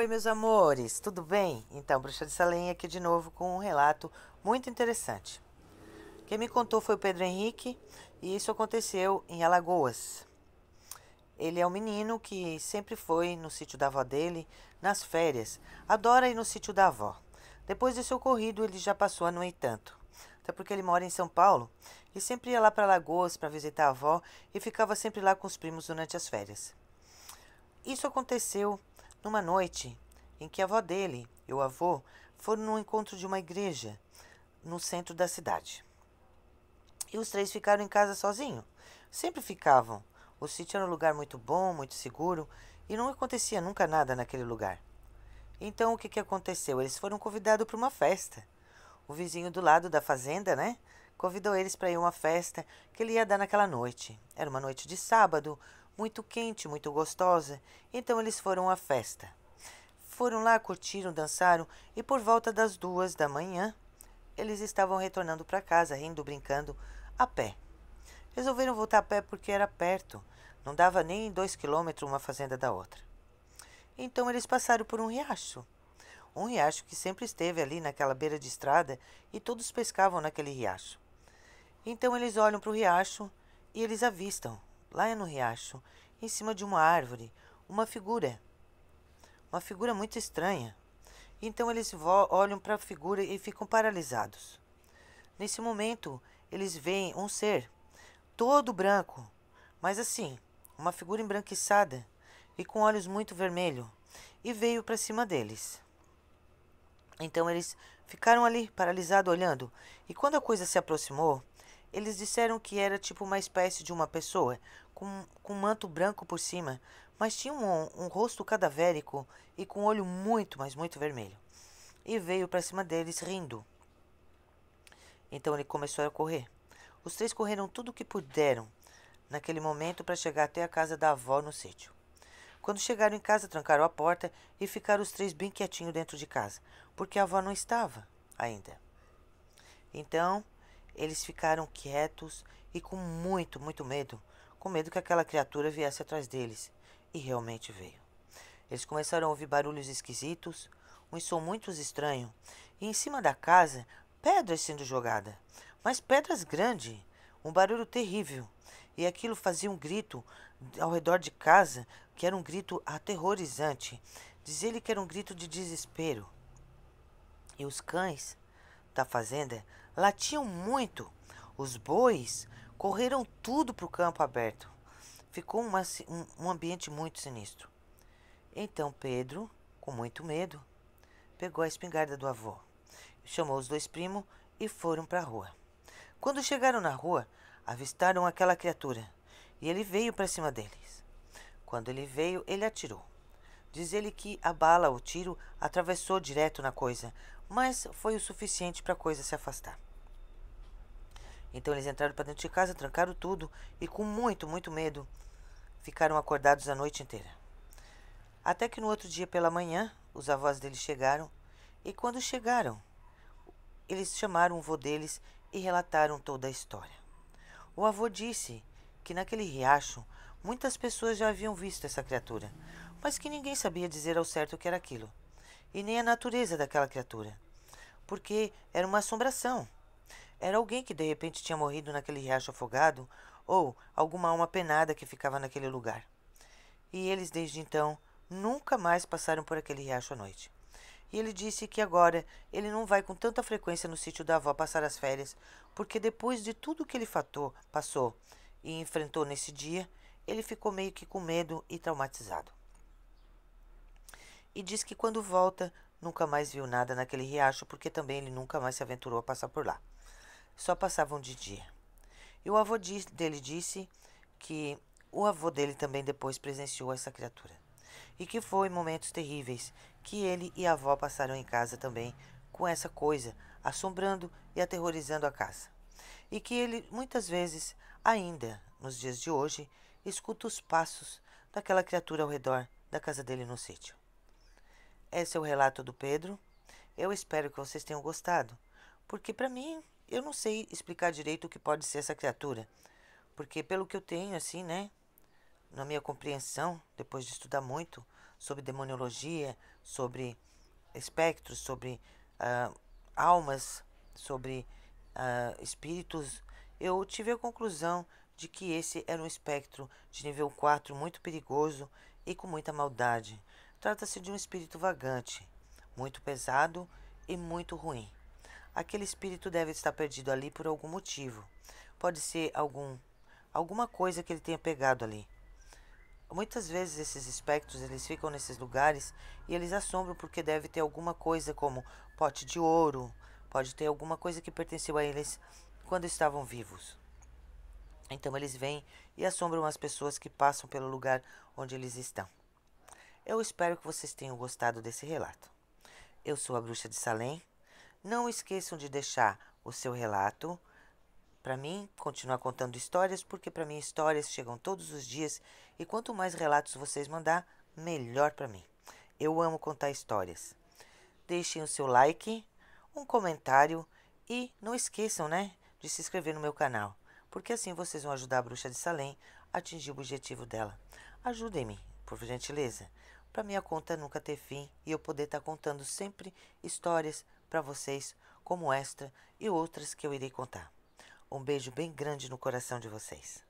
Oi, meus amores, tudo bem? Então, Bruxa de Salem aqui de novo com um relato muito interessante. Quem me contou foi o Pedro Henrique e isso aconteceu em Alagoas. Ele é um menino que sempre foi no sítio da avó dele nas férias. Adora ir no sítio da avó. Depois desse ocorrido, ele já passou a não ir tanto. Até porque ele mora em São Paulo e sempre ia lá para Alagoas para visitar a avó e ficava sempre lá com os primos durante as férias. Isso aconteceu numa noite em que a avó dele e o avô foram num encontro de uma igreja no centro da cidade. E os três ficaram em casa sozinhos. Sempre ficavam. O sítio era um lugar muito bom, muito seguro, e não acontecia nunca nada naquele lugar. Então o que aconteceu? Eles foram convidados para uma festa. O vizinho do lado da fazenda, né? Convidou eles para ir a uma festa que ele ia dar naquela noite. Era uma noite de sábado, muito quente, muito gostosa. Então eles foram à festa. Foram lá, curtiram, dançaram e por volta das 2 da manhã eles estavam retornando para casa, rindo, brincando, a pé. Resolveram voltar a pé porque era perto. Não dava nem 2 quilômetros uma fazenda da outra. Então eles passaram por um riacho. Um riacho que sempre esteve ali naquela beira de estrada e todos pescavam naquele riacho. Então eles olham para o riacho e eles avistam, lá no riacho, em cima de uma árvore, uma figura. Uma figura muito estranha. Então eles olham para a figura e ficam paralisados. Nesse momento, eles veem um ser todo branco, mas assim, uma figura embranquiçada e com olhos muito vermelhos, e veio para cima deles. Então eles ficaram ali, paralisados, olhando. E quando a coisa se aproximou, eles disseram que era tipo uma espécie de uma pessoa, com um manto branco por cima, mas tinha um rosto cadavérico e com um olho muito, mas muito vermelho. E veio para cima deles rindo. Então ele começou a correr. Os três correram tudo o que puderam naquele momento para chegar até a casa da avó no sítio. Quando chegaram em casa, trancaram a porta e ficaram os três bem quietinhos dentro de casa, porque a avó não estava ainda. Então, eles ficaram quietos e com muito, muito medo, com medo que aquela criatura viesse atrás deles. E realmente veio. Eles começaram a ouvir barulhos esquisitos, um som muito estranho, e em cima da casa, pedras sendo jogadas, mas pedras grandes, um barulho terrível. E aquilo fazia um grito ao redor de casa, que era um grito aterrorizante. Diz ele que era um grito de desespero. E os cães da fazenda latiam muito. Os bois correram tudo para o campo aberto. Ficou um ambiente muito sinistro. Então Pedro, com muito medo, pegou a espingarda do avô, chamou os dois primos e foram para a rua. Quando chegaram na rua, avistaram aquela criatura e ele veio para cima deles. Quando ele veio, ele atirou. Diz ele que a bala, o tiro, atravessou direto na coisa, mas foi o suficiente para a coisa se afastar. Então eles entraram para dentro de casa, trancaram tudo e com muito, muito medo, ficaram acordados a noite inteira. Até que no outro dia pela manhã, os avós deles chegaram e quando chegaram, eles chamaram o avô deles e relataram toda a história. O avô disse que naquele riacho muitas pessoas já haviam visto essa criatura, mas que ninguém sabia dizer ao certo o que era aquilo, e nem a natureza daquela criatura, porque era uma assombração. Era alguém que de repente tinha morrido naquele riacho afogado, ou alguma alma penada que ficava naquele lugar. E eles desde então nunca mais passaram por aquele riacho à noite. E ele disse que agora ele não vai com tanta frequência no sítio da avó passar as férias, porque depois de tudo que ele passou e enfrentou nesse dia, ele ficou meio que com medo e traumatizado. E diz que quando volta, nunca mais viu nada naquele riacho, porque também ele nunca mais se aventurou a passar por lá. Só passavam de dia. E o avô dele disse que o avô dele também depois presenciou essa criatura. E que foi momentos terríveis que ele e a avó passaram em casa também com essa coisa, assombrando e aterrorizando a casa. E que ele muitas vezes, ainda nos dias de hoje, escuta os passos daquela criatura ao redor da casa dele no sítio. Esse é o relato do Pedro. Eu espero que vocês tenham gostado, porque para mim, eu não sei explicar direito o que pode ser essa criatura, porque pelo que eu tenho, assim, né, na minha compreensão, depois de estudar muito sobre demoniologia, sobre espectros, sobre almas, sobre espíritos, eu tive a conclusão de que esse era um espectro de nível 4 muito perigoso e com muita maldade. Trata-se de um espírito vagante, muito pesado e muito ruim. Aquele espírito deve estar perdido ali por algum motivo. Pode ser alguma coisa que ele tenha pegado ali. Muitas vezes esses espectros eles ficam nesses lugares e eles assombram porque deve ter alguma coisa como pote de ouro, pode ter alguma coisa que pertenceu a eles quando estavam vivos. Então eles vêm e assombram as pessoas que passam pelo lugar onde eles estão. Eu espero que vocês tenham gostado desse relato. Eu sou a Bruxa de Salem. Não esqueçam de deixar o seu relato para mim continuar contando histórias, porque para mim histórias chegam todos os dias e quanto mais relatos vocês mandar, melhor para mim. Eu amo contar histórias. Deixem o seu like, um comentário e não esqueçam, de se inscrever no meu canal, porque assim vocês vão ajudar a Bruxa de Salem a atingir o objetivo dela. Ajudem-me, por gentileza, para minha conta nunca ter fim e eu poder estar contando sempre histórias para vocês, como esta e outras que eu irei contar. Um beijo bem grande no coração de vocês.